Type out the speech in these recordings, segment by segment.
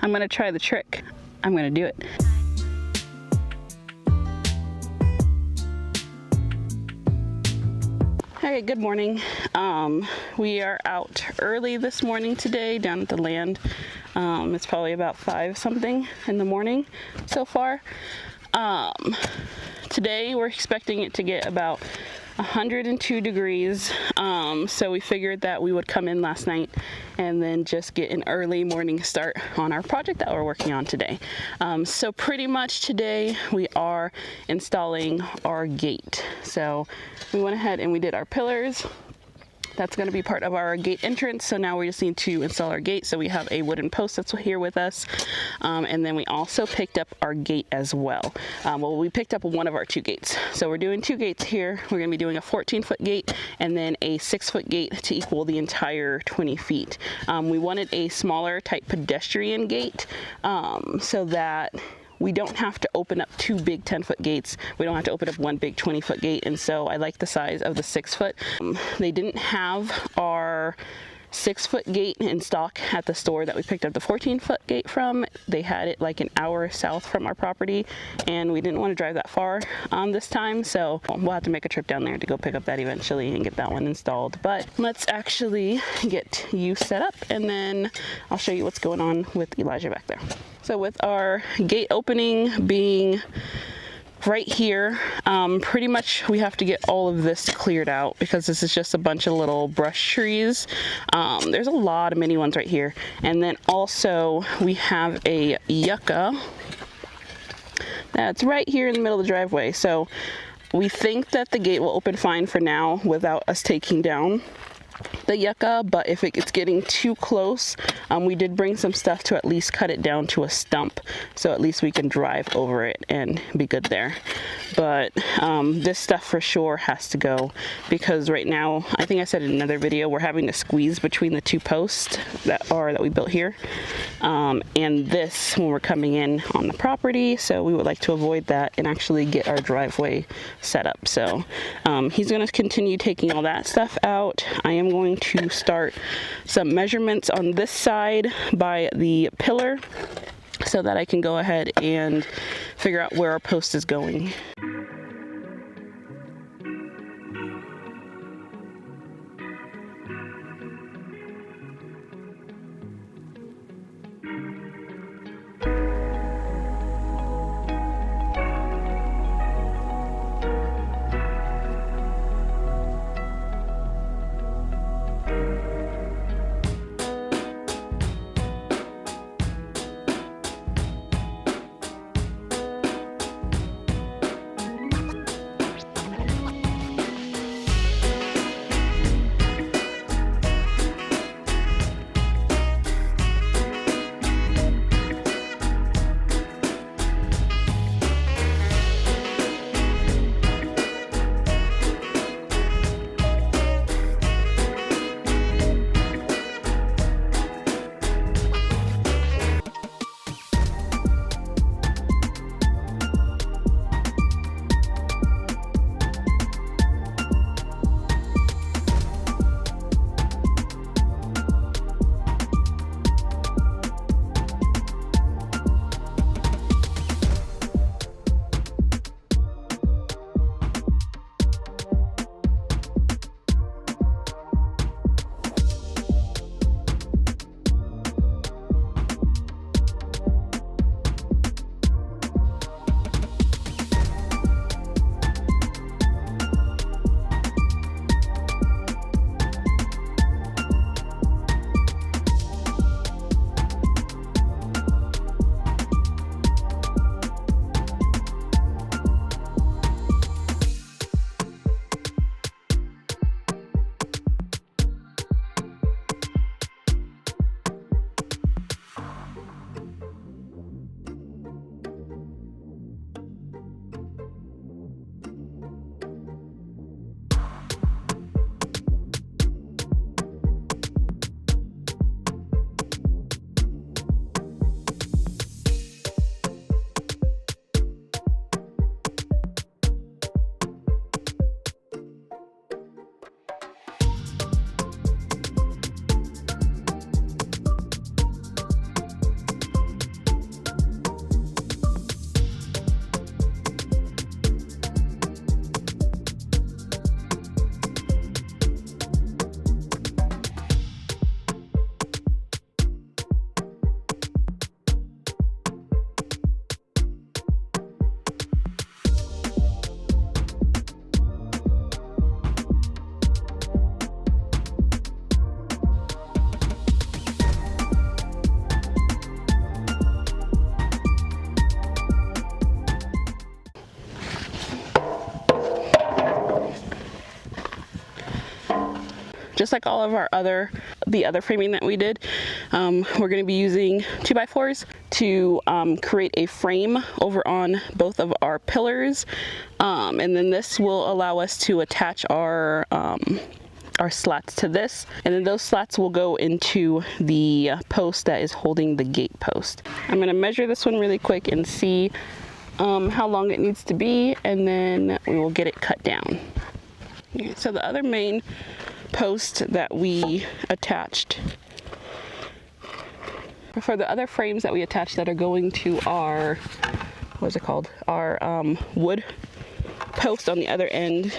I'm gonna try the trick. I'm gonna do it. Alright, good morning. We are out early this morning today down at the land. It's probably about 5 something in the morning so far. Today we're expecting it to get about 102 degrees, so we figured that we would come in last night and then just get an early morning start on our project that we're working on today. So pretty much today we are installing our gate. So we went ahead and we did our pillars. That's going to be part of our gate entrance. So now we just need to install our gate. So we have a wooden post that's here with us. And then we also picked up our gate as well. Well, we picked up one of our 2 gates. So we're doing 2 gates here. We're going to be doing a 14-foot gate and then a 6-foot gate to equal the entire 20 feet. We wanted a smaller type pedestrian gate so that we don't have to open up 2 big 10-foot gates. We don't have to open up 1 big 20-foot gate. And so I like the size of the 6-foot. They didn't have our 6-foot gate in stock at the store that we picked up the 14-foot gate from. They had it like an hour south from our property, and we didn't want to drive that far this time, so we'll have to make a trip down there to go pick up that eventually and get that one installed. But let's actually get you set up, and then I'll show you what's going on with Elijah back there. So with our gate opening being right here, pretty much we have to get all of this cleared out because this is just a bunch of little brush trees. There's a lot of mini ones right here. And then also we have a yucca that's right here in the middle of the driveway. So we think that the gate will open fine for now without us taking down the yucca, but if it's getting too close, we did bring some stuff to at least cut it down to a stump, so at least we can drive over it and be good there. But this stuff for sure has to go, because right now, I think I said in another video, we're having to squeeze between the 2 posts that we built here, and this when we're coming in on the property. So we would like to avoid that and actually get our driveway set up. So he's going to continue taking all that stuff out. I am going to start some measurements on this side by the pillar so that I can go ahead and figure out where our post is going. just like all of the other framing that we did, we're going to be using 2x4s to create a frame over on both of our pillars, and then this will allow us to attach our slats to this, and then those slats will go into the post that is holding the gate post. I'm going to measure this one really quick and see how long it needs to be, and then we will get it cut down. Okay, so the other main post that we attached, for the other frames that we attached that are going to our, what is it called, our wood post on the other end,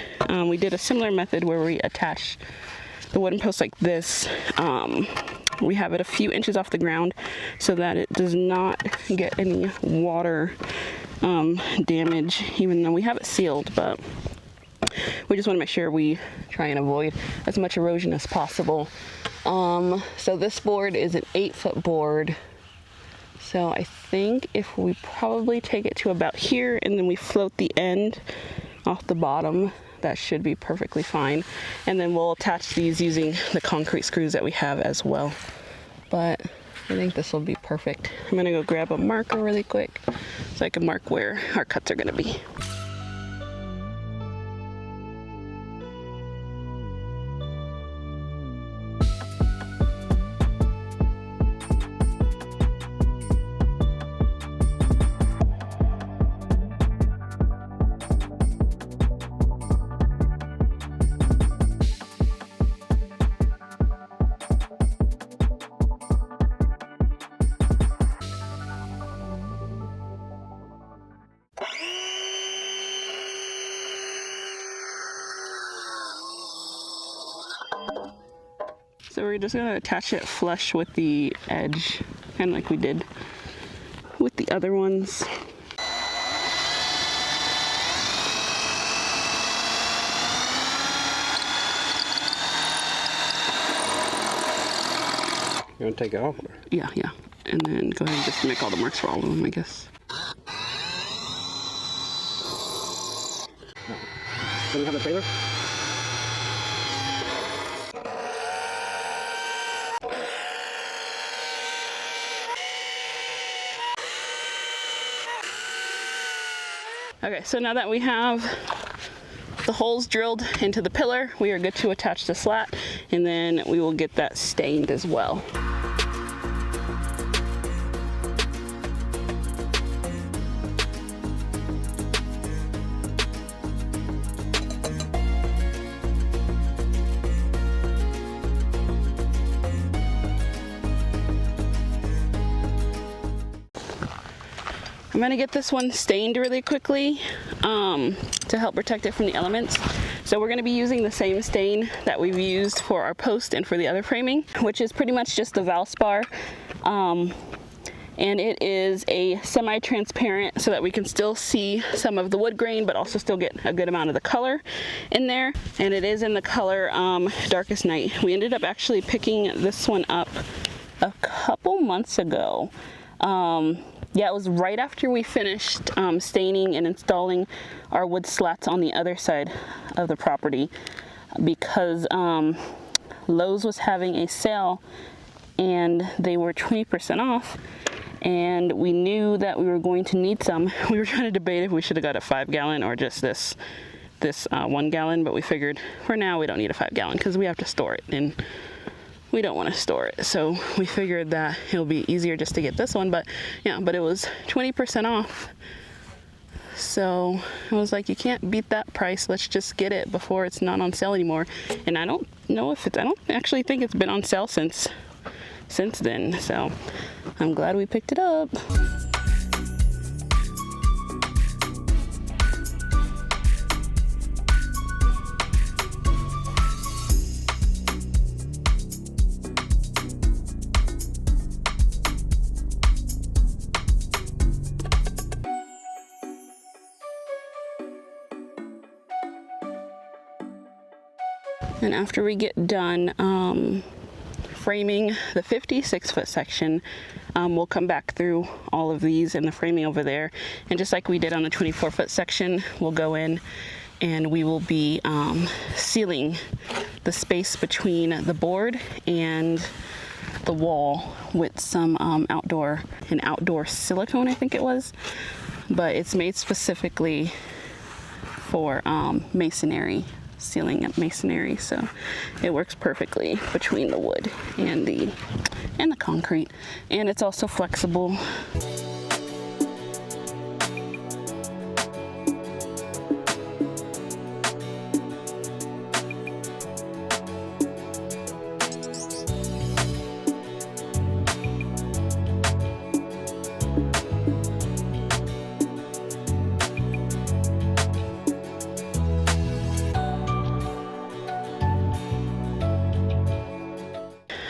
we did a similar method where we attach the wooden post like this. We have it a few inches off the ground so that it does not get any water damage, even though we have it sealed, but we just want to make sure we try and avoid as much erosion as possible. So this board is an 8-foot board. So I think if we probably take it to about here and then we float the end off the bottom, that should be perfectly fine. And then we'll attach these using the concrete screws that we have as well. But I think this will be perfect. I'm gonna go grab a marker really quick so I can mark where our cuts are gonna be. So we're just gonna attach it flush with the edge, kind of like we did with the other ones. You want to take it off? Or? Yeah. And then go ahead and just make all the marks for all of them, I guess. Can you have the trailer? Okay, so now that we have the holes drilled into the pillar, we are good to attach the slat, and then we will get that stained as well. I'm gonna get this one stained really quickly to help protect it from the elements. So we're gonna be using the same stain that we've used for our post and for the other framing, which is pretty much just the Valspar. And it is a semi-transparent so that we can still see some of the wood grain, but also still get a good amount of the color in there. And it is in the color Darkest Night. We ended up actually picking this one up a couple months ago. Yeah, it was right after we finished staining and installing our wood slats on the other side of the property, because Lowe's was having a sale and they were 20% off, and we knew that we were going to need some. We were trying to debate if we should have got a 5-gallon or just this 1 gallon, but we figured for now we don't need a 5-gallon because we have to store it, and we don't want to store it, so we figured that it'll be easier just to get this one. But yeah, but it was 20% off, so I was like, you can't beat that price, let's just get it before it's not on sale anymore. And I don't know if I don't actually think it's been on sale since then, so I'm glad we picked it up. And after we get done framing the 56-foot section, we'll come back through all of these and the framing over there. And just like we did on the 24-foot section, we'll go in and we will be sealing the space between the board and the wall with some outdoor silicone, I think it was, but it's made specifically for masonry, sealing up masonry, so it works perfectly between the wood and the concrete, and it's also flexible.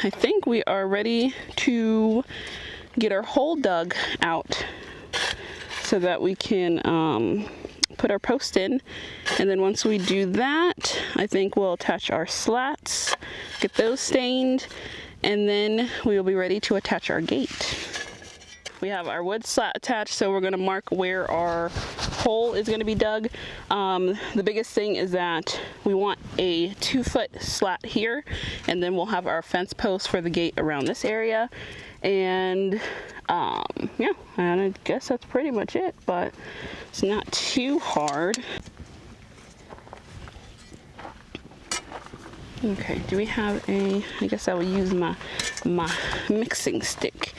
I think we are ready to get our hole dug out so that we can put our post in, and then once we do that, I think we'll attach our slats, get those stained, and then we will be ready to attach our gate. We have our wood slat attached, so we're going to mark where our hole is going to be dug. The biggest thing is that we want a 2-foot slat here, and then we'll have our fence post for the gate around this area. And yeah, and I guess that's pretty much it, but it's not too hard. Okay, do we have I guess I will use my mixing stick.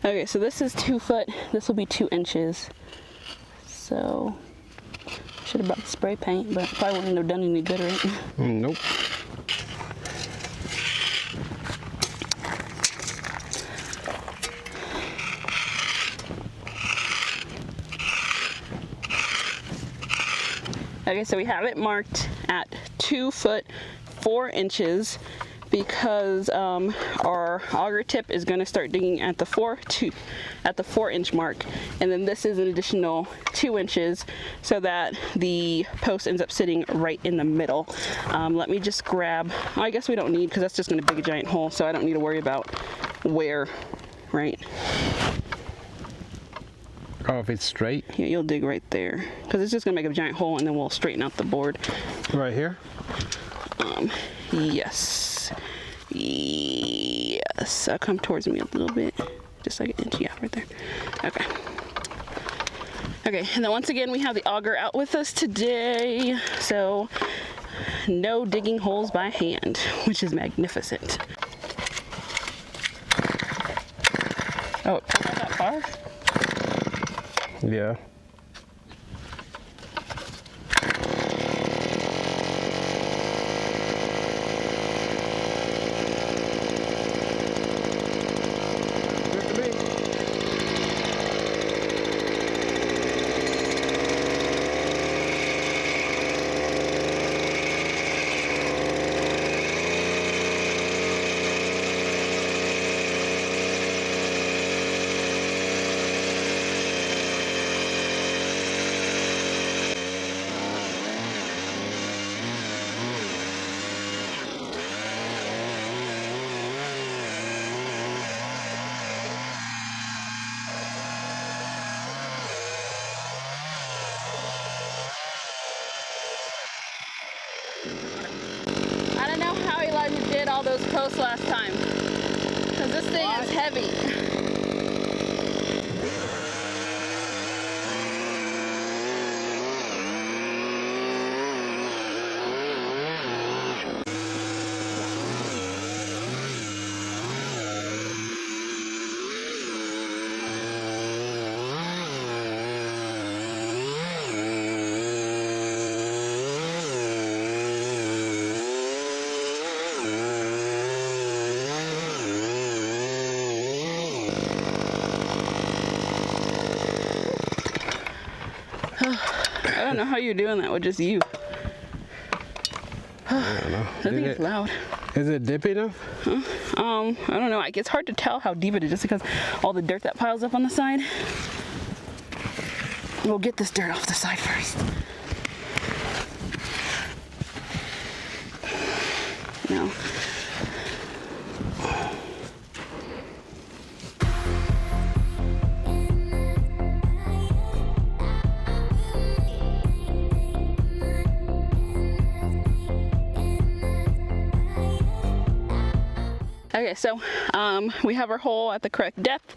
Okay, so this is 2 foot, this will be 2 inches. So, should have brought the spray paint, but probably wouldn't have done any good, right? Nope. Okay, so we have it marked at 2 foot 4 inches because our auger tip is going to start digging at the 4-inch mark, and then this is an additional 2 inches so that the post ends up sitting right in the middle. Let me just grab, I guess we don't need, because that's just going to dig a giant hole, so I don't need to worry about where, right? Oh, if it's straight? Yeah, you'll dig right there, because it's just going to make a giant hole, and then we'll straighten out the board. Right here? Yes. Yes. Come towards me a little bit. Just like an inch. Yeah, right there. Okay. Okay, and then once again, we have the auger out with us today. So, no digging holes by hand, which is magnificent. Oh, it pulled out that far? Yeah. I don't know how Elijah did all those posts last time, because this thing is heavy. I don't know how you're doing that with just you. I don't know. I think it's loud. Is it deep enough? I don't know. It's hard to tell how deep it is just because all the dirt that piles up on the side. We'll get this dirt off the side first. No. Okay, so we have our hole at the correct depth.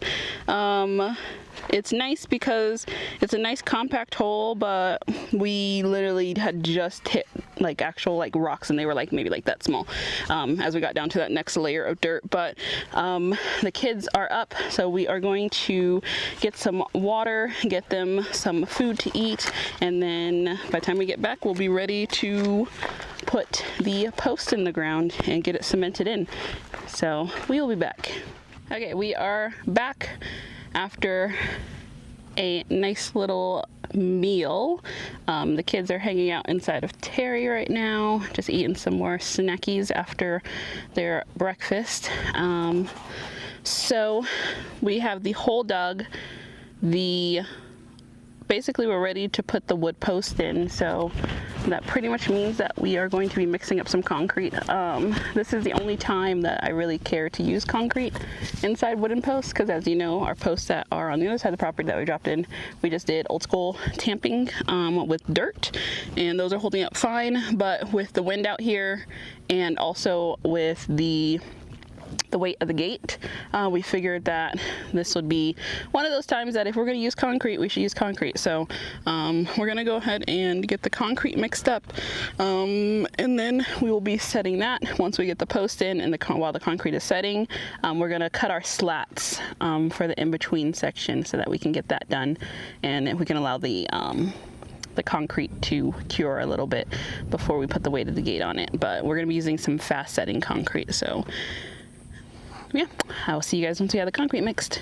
It's nice because it's a nice compact hole, but we literally had just hit like actual like rocks, and they were like maybe like that small as we got down to that next layer of dirt. But the kids are up, so we are going to get some water, get them some food to eat, and then by the time we get back, we'll be ready to put the post in the ground and get it cemented in. So we will be back. Okay, we are back after a nice little meal. The kids are hanging out inside of Terry right now, just eating some more snackies after their breakfast. So we have the hole dug. Basically we're ready to put the wood post in, so that pretty much means that we are going to be mixing up some concrete. This is the only time that I really care to use concrete inside wooden posts, because as you know, our posts that are on the other side of the property that we dropped in, we just did old school tamping with dirt, and those are holding up fine. But with the wind out here and also with the weight of the gate, we figured that this would be one of those times that if we're going to use concrete, we should use concrete. So we're going to go ahead and get the concrete mixed up, and then we will be setting that once we get the post in. And while the concrete is setting, we're going to cut our slats for the in-between section so that we can get that done, and we can allow the concrete to cure a little bit before we put the weight of the gate on it. But we're going to be using some fast setting concrete, so yeah, I'll see you guys once we have the concrete mixed.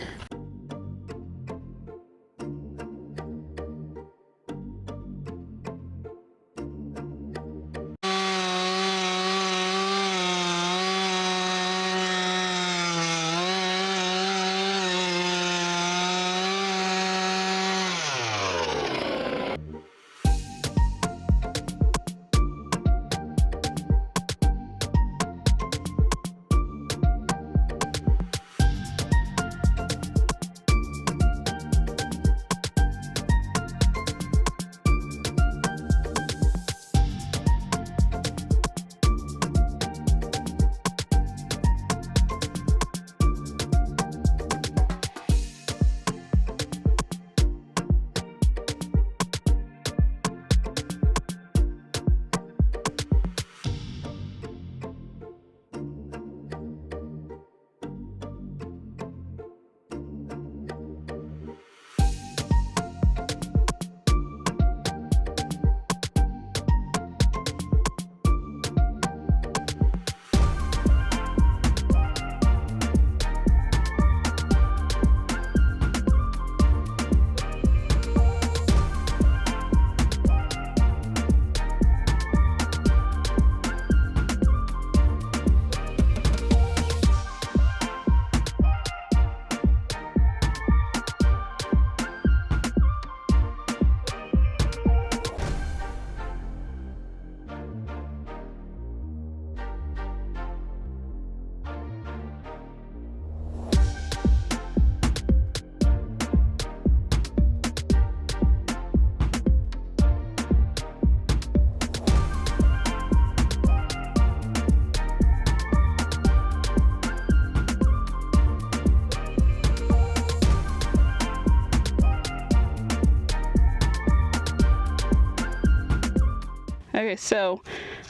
Okay, so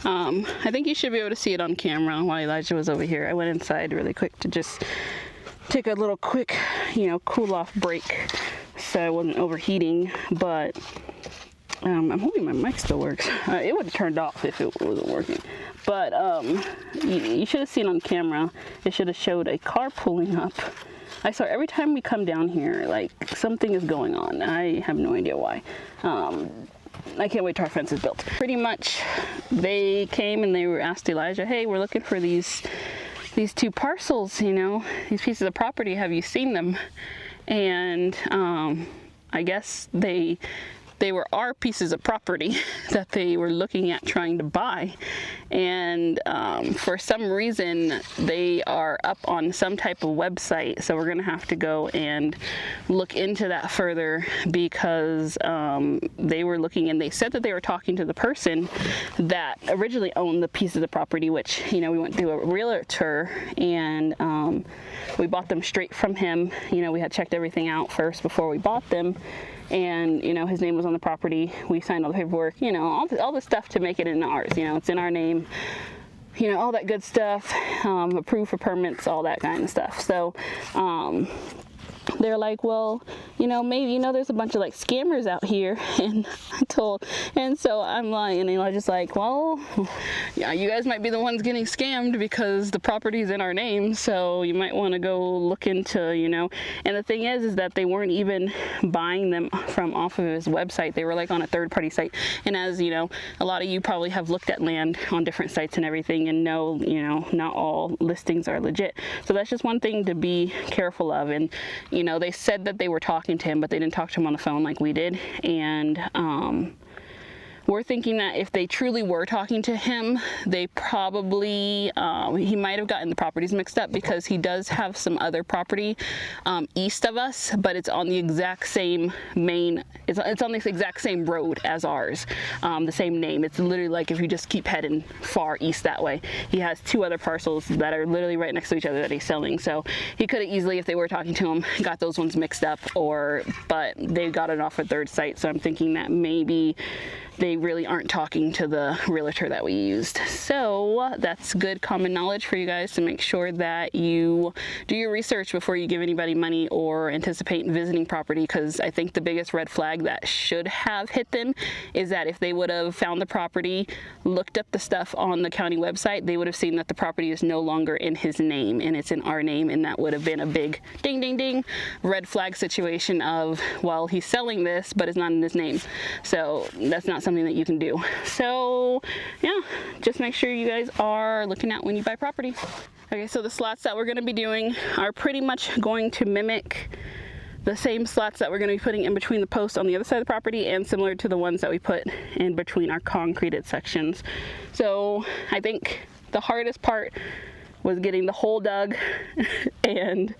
I think you should be able to see it on camera while Elijah was over here. I went inside really quick to just take a little quick, cool off break so I wasn't overheating, but I'm hoping my mic still works. It would have turned off if it wasn't working. But you should have seen on camera, it should have showed a car pulling up. I swear, every time we come down here, like, something is going on. I have no idea why. I can't wait till our fence is built. Pretty much, they came and they were asked Elijah, hey, we're looking for these two parcels, these pieces of property. Have you seen them? And I guess they they were our pieces of property that they were looking at trying to buy. And for some reason, they are up on some type of website. So we're going to have to go and look into that further, because they were looking, and they said that they were talking to the person that originally owned the pieces of property, which, you know, we went through a realtor, and we bought them straight from him. You know, we had checked everything out first before we bought them. And, you know, his name was on the property. We signed all the paperwork, you know, all the stuff to make it in ours. You know, it's in our name, you know, all that good stuff, approved for permits, all that kind of stuff. So, they're like, well, you know, maybe, you know, there's a bunch of like scammers out here. And so I'm like, and I'm just like, well, yeah, you guys might be the ones getting scammed, because the property's in our name. So you might want to go look into, you know. And the thing is that they weren't even buying them from off of his website. They were like on a third-party site. And as you know, a lot of you probably have looked at land on different sites and everything, and know, you know, not all listings are legit. So that's just one thing to be careful of. And, you know, they said that they were talking to him, but they didn't talk to him on the phone like we did. And we're thinking that if they truly were talking to him, they probably, he might have gotten the properties mixed up, because he does have some other property east of us, but it's on the exact same it's on this exact same road as ours, the same name. It's literally like if you just keep heading far east that way. He has two other parcels that are literally right next to each other that he's selling. So he could have easily, if they were talking to him, got those ones mixed up, but they got it off a third site. So I'm thinking that maybe they really aren't talking to the realtor that we used. So that's good common knowledge for you guys, to make sure that you do your research before you give anybody money or anticipate visiting property. Because I think the biggest red flag that should have hit them is that if they would have found the property, looked up the stuff on the county website, they would have seen that the property is no longer in his name and it's in our name. And that would have been a big ding, ding, ding red flag situation of, well, he's selling this, but it's not in his name. So that's not something that you can do. So yeah, just make sure you guys are looking at when you buy property. Okay, so the slats that we're going to be doing are pretty much going to mimic the same slats that we're going to be putting in between the posts on the other side of the property, and similar to the ones that we put in between our concreted sections. So I think the hardest part was getting the hole dug and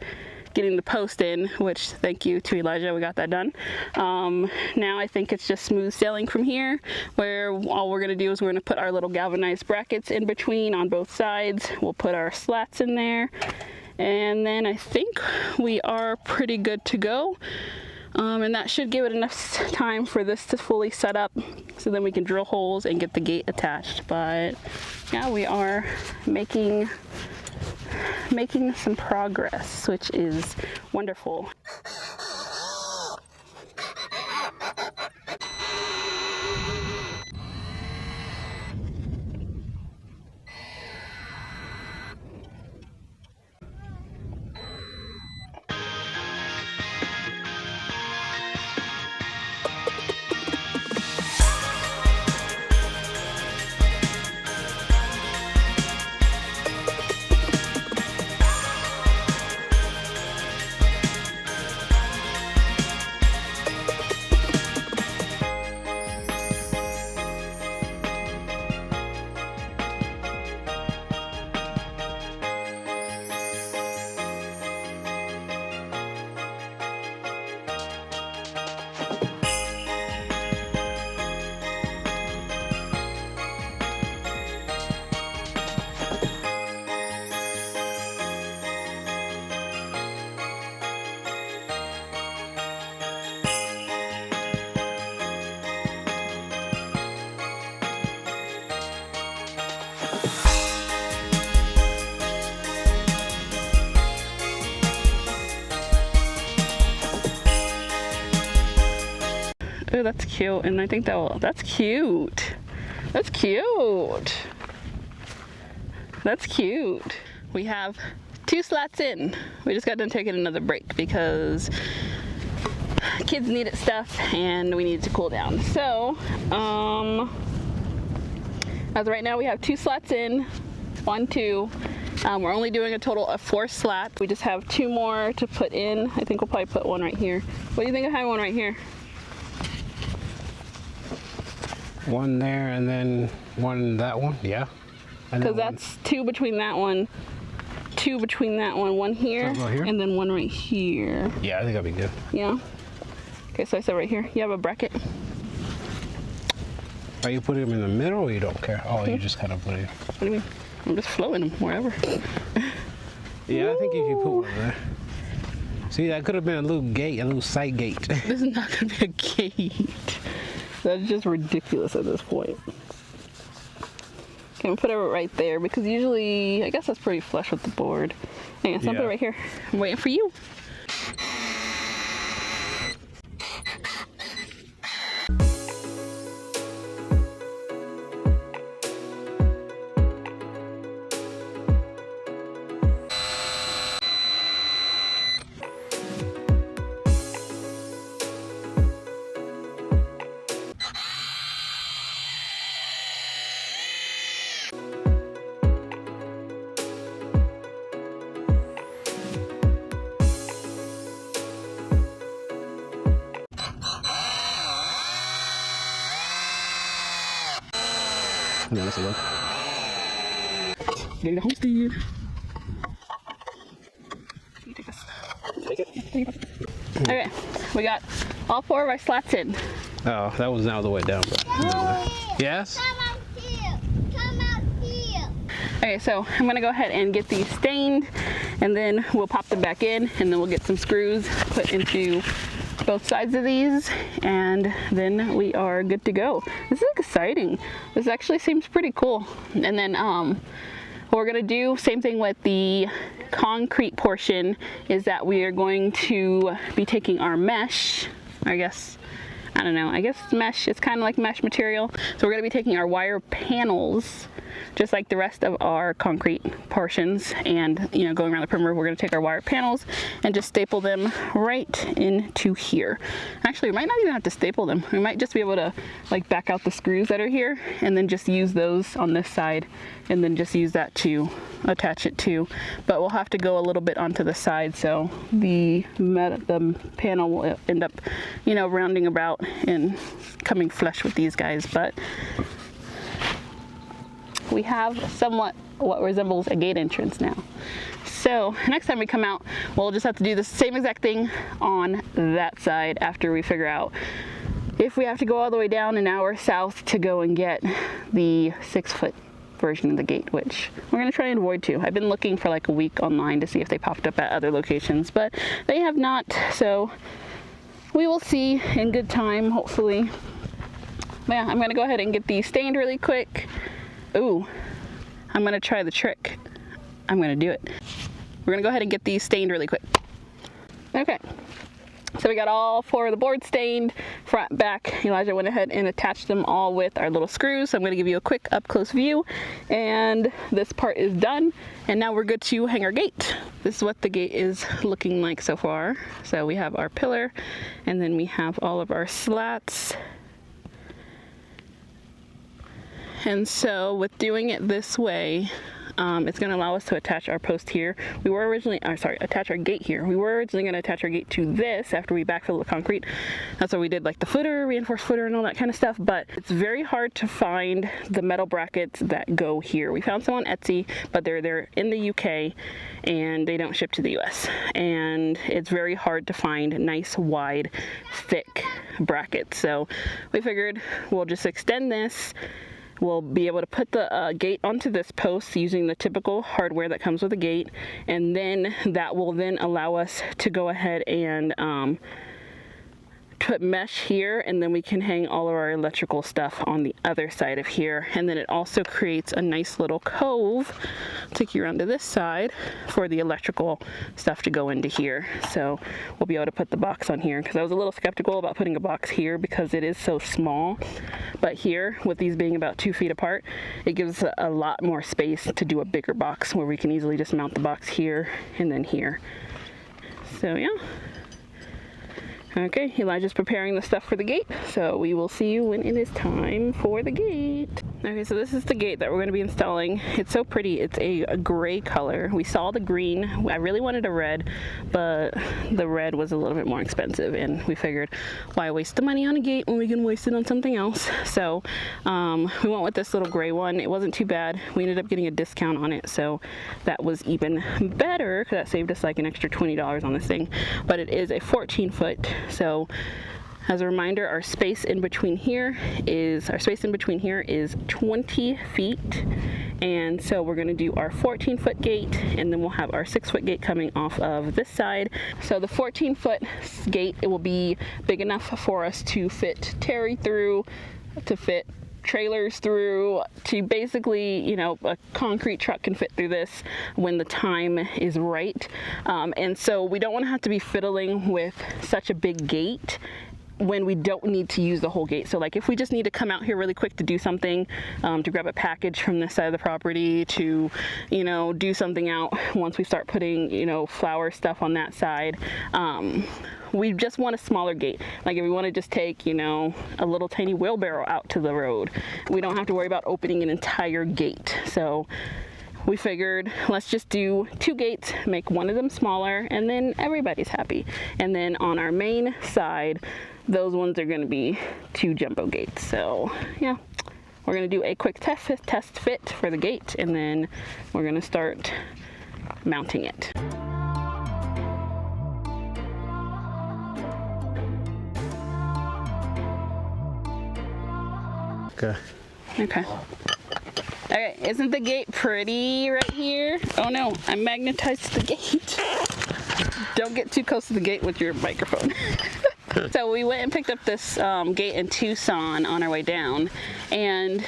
getting the post in, which thank you to Elijah, we got that done. Now I think it's just smooth sailing from here, where all we're going to do is we're going to put our little galvanized brackets in between on both sides. We'll put our slats in there, and then I think we are pretty good to go. And that should give it enough time for this to fully set up, so then we can drill holes and get the gate attached. But yeah, we are making some progress, which is wonderful. Oh, that's cute, and I think that's cute. That's cute. That's cute. We have 2 slats in. We just got done taking another break because kids needed stuff and we needed to cool down. So, as of right now, we have 2 slats in. 1, 2. We're only doing a total of 4 slats. We just have 2 more to put in. I think we'll probably put one right here. What do you think of having one right here? One there and then one that one. Yeah. And Because then one- that's 2 between that one, 2 between that one here, Oh, here? and then 1 right here. Yeah, I think that'll be good. Yeah. Okay, so I said right here, you have a bracket. Are you putting them in the middle or you don't care? Oh, you just kind of put it. What do you mean? I'm just floating them wherever. Yeah, I think if you put one there. See, that could have been a little gate, a little side gate. This is not going to be a gate. That's just ridiculous at this point. Okay, I'm put it right there because usually, I guess that's pretty flush with the board. Hang on, so I'll put it Yeah. right here. I'm waiting for you. Yeah, that's a look. Getting the Homestead. You take this. Take it. Okay, we got all 4 of our slats in. Oh, that was now the way down. But yes? Come out here. Come out here. Okay, so I'm gonna go ahead and get these stained, and then we'll pop them back in, and then we'll get some screws put into both sides of these, and then we are good to go. This is exciting. This actually seems pretty cool. And then what we're gonna do, same thing with the concrete portion, is that we are going to be taking our mesh, I guess it's mesh, it's kind of like mesh material. So we're gonna be taking our wire panels, just like the rest of our concrete portions, and going around the perimeter, we're gonna take our wire panels and just staple them right into here. Actually, we might not even have to staple them. We might just be able to like back out the screws that are here and then just use those on this side, and then just use that to attach it to. But we'll have to go a little bit onto the side, so the panel will end up, rounding about and coming flush with these guys. But we have somewhat what resembles a gate entrance now. So next time we come out, we'll just have to do the same exact thing on that side after we figure out if we have to go all the way down an hour south to go and get the 6-foot version of the gate, which we're gonna try and avoid too. I've been looking for like a week online to see if they popped up at other locations, but they have not. So we will see in good time, hopefully. But yeah, I'm gonna go ahead and get these stained really quick. Ooh, I'm gonna try the trick. I'm gonna do it. We're gonna go ahead and get these stained really quick. Okay, so we got all 4 of the boards stained, front, back. Elijah went ahead and attached them all with our little screws. So I'm gonna give you a quick up close view, and this part is done. And now we're good to hang our gate. This is what the gate is looking like so far. So we have our pillar, and then we have all of our slats. And so with doing it this way, it's going to allow us to attach our post here. We were originally, attach our gate here. We were originally going to attach our gate to this after we backfill the concrete. That's why we did like the footer, reinforced footer and all that kind of stuff. But it's very hard to find the metal brackets that go here. We found some on Etsy, but they're in the UK and they don't ship to the US. And it's very hard to find nice, wide, thick brackets. So we figured we'll just extend this. We'll be able to put the gate onto this post using the typical hardware that comes with a gate, and then that will then allow us to go ahead and put mesh here, and then we can hang all of our electrical stuff on the other side of here. And then it also creates a nice little cove, take you around to this side, for the electrical stuff to go into here. So we'll be able to put the box on here, because I was a little skeptical about putting a box here because it is so small. But here, with these being about 2 feet apart, it gives us a lot more space to do a bigger box where we can easily just mount the box here and then here. So yeah. Okay, Elijah's preparing the stuff for the gate, so we will see you when it is time for the gate. Okay, so this is the gate that we're going to be installing. It's so pretty. It's a gray color. We saw the green. I really wanted a red, but the red was a little bit more expensive, and we figured, why waste the money on a gate when we can waste it on something else? So we went with this little gray one. It wasn't too bad. We ended up getting a discount on it, so that was even better, because that saved us like an extra $20 on this thing. But it is a 14-foot, so as a reminder, our space in between here is 20 feet, and so we're going to do our 14-foot gate, and then we'll have our 6-foot gate coming off of this side. So the 14-foot gate, it will be big enough for us to fit Terry through, to fit trailers through, to basically, you know, a concrete truck can fit through this when the time is right. And so we don't want to have to be fiddling with such a big gate when we don't need to use the whole gate. So like if we just need to come out here really quick to do something, to grab a package from this side of the property, to, you know, do something out once we start putting, you know, flower stuff on that side, we just want a smaller gate. Like if we want to just take, you know, a little tiny wheelbarrow out to the road, we don't have to worry about opening an entire gate. So we figured, let's just do 2 gates, make one of them smaller, and then everybody's happy. And then on our main side, those ones are going to be 2 jumbo gates. So yeah, we're going to do a quick test fit for the gate, and then we're going to start mounting it. Okay. Okay. Okay, isn't the gate pretty right here? Oh no, I magnetized the gate. Don't get too close to the gate with your microphone. So we went and picked up this gate in Tucson on our way down, and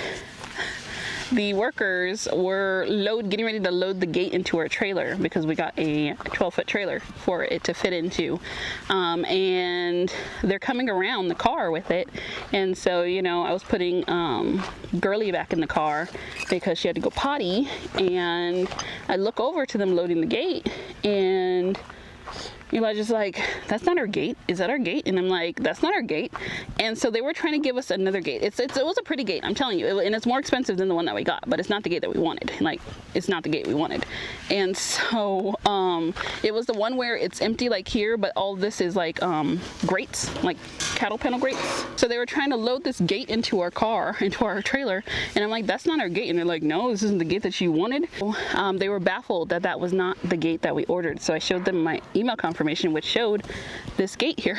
the workers were getting ready to load the gate into our trailer, because we got a 12-foot trailer for it to fit into, and they're coming around the car with it. And so, you know, I was putting Girly back in the car because she had to go potty, and I look over to them loading the gate, and Elijah's like, that's not our gate. Is that our gate? And I'm like, that's not our gate. And so they were trying to give us another gate. It was a pretty gate, I'm telling you. And it's more expensive than the one that we got, but it's not the gate that we wanted. Like, it's not the gate we wanted. And so it was the one where it's empty like here, but all this is like grates, like cattle panel grates. So they were trying to load this gate into our car, into our trailer. And I'm like, that's not our gate. And they're like, no, this isn't the gate that you wanted. They were baffled that that was not the gate that we ordered. So I showed them my email confirmation, which showed this gate here.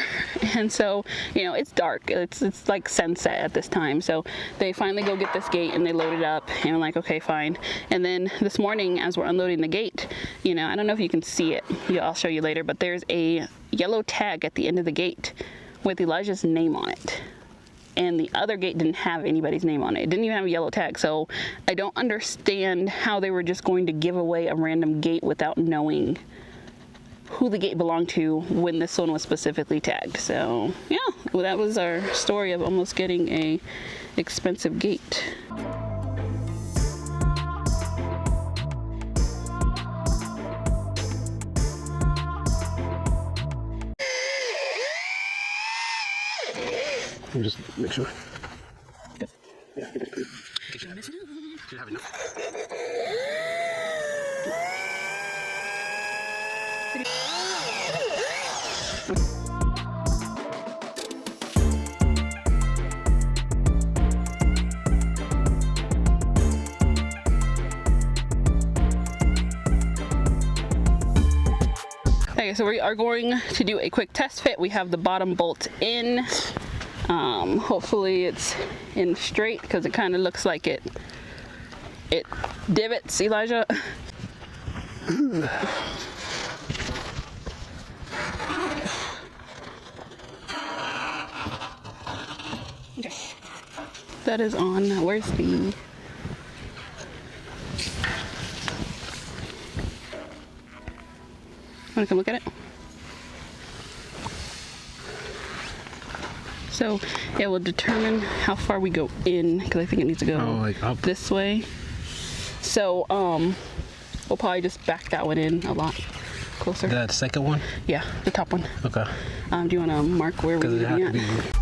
And so, you know, it's dark. It's like sunset at this time. So they finally go get this gate and they load it up, and I'm like, okay, fine. And then this morning, as we're unloading the gate, you know, I don't know if you can see it. Yeah, I'll show you later, but there's a yellow tag at the end of the gate with Elijah's name on it. And the other gate didn't have anybody's name on it. It didn't even have a yellow tag. So I don't understand how they were just going to give away a random gate without knowing who the gate belonged to when this one was specifically tagged. So yeah, well, that was our story of almost getting a expensive gate. Let me just make sure. Good. Yeah, should have enough. Okay, so we are going to do a quick test fit. We have the bottom bolt in. Hopefully it's in straight, because it kind of looks like it divots, Elijah. Okay. That is on. Where's the... Want to come look at it? So it will determine how far we go in, because I think it needs to go like up this way. So we'll probably just back that one in a lot closer. That second one? Yeah, the top one. Okay. Do you want to mark where we're going to be at?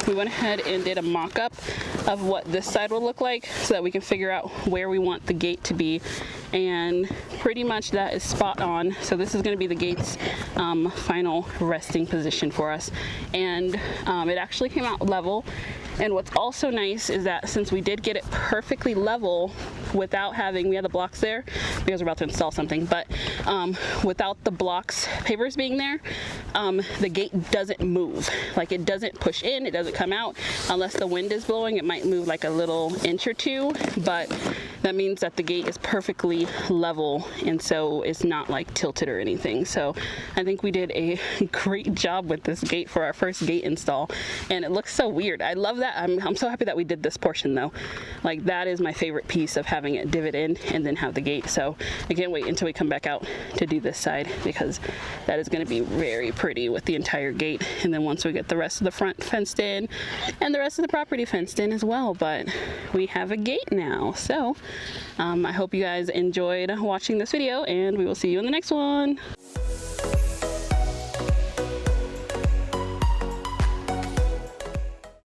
We went ahead and did a mock-up of what this side will look like so that we can figure out where we want the gate to be, and pretty much that is spot on. So this is going to be the gate's final resting position for us, and it actually came out level. And what's also nice is that since we did get it perfectly level without having, we had the blocks there because we're about to install something, but without the blocks pavers being there, the gate doesn't move. Like, it doesn't push in, it doesn't come out. Unless the wind is blowing, it might move like a little inch or two, but that means that the gate is perfectly level, and so it's not like tilted or anything. So I think we did a great job with this gate for our first gate install, and it looks so weird. I love that. I'm so happy that we did this portion though. Like, that is my favorite piece of having it divot in and then have the gate. So I can't wait until we come back out to do this side, because that is going to be very pretty with the entire gate. And then once we get the rest of the front fenced in and the rest of the property fenced in as well, but we have a gate now. So I hope you guys enjoyed watching this video, and we will see you in the next one.